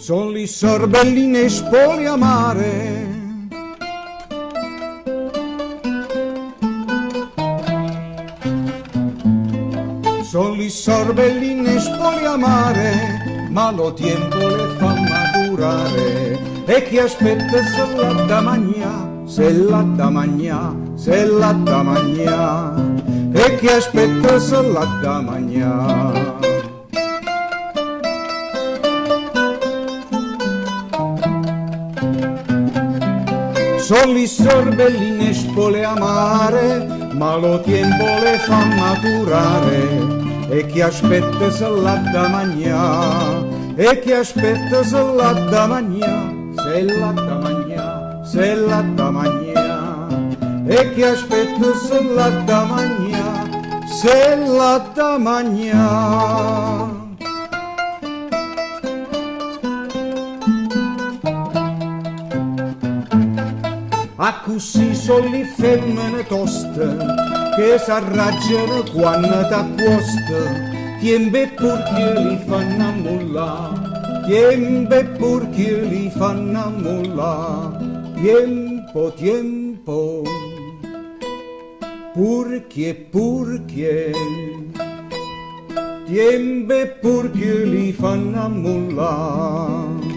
Son li sorbelline spole amare. Son li sorbelline spole amare, ma lo tempo le fa maturare. E chi aspetta se l'ha da mangià, se l'ha da mangià, se l'ha da mangià. E chi aspetta se l'ha da mangià. Son li sorbelline spole amare, ma lo tempo le fa maturare. E chi aspetta se l'ha da mangià, e chi aspetta se l'ha da mangià, se l'ha da mangià, se l'ha da mangià. E chi aspetta se l'ha da mangià, se l'ha da mangià. A così sono le femmine toste che s'arraggiano quando t'accosta. Tiempo e purché li fanno ammullare, tiempo e purché li fanno ammullare. Tiempo, tiempo, purché, purché. Tiempo e purché li fanno ammullare.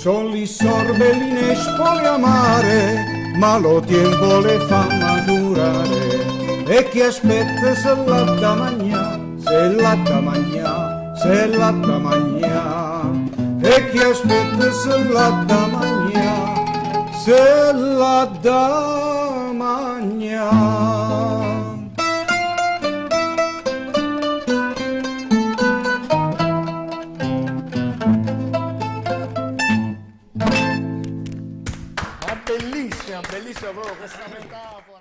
Son li sorbelline spole amare, ma lo tempo le fa maturare. E chi aspetta se l'ha da mangià, se l'ha da mangià, se l'ha da mangià. E chi aspetta se l'ha da mangià, se l'ha da mangià. Bellissima, bellissima proprio questa metafora.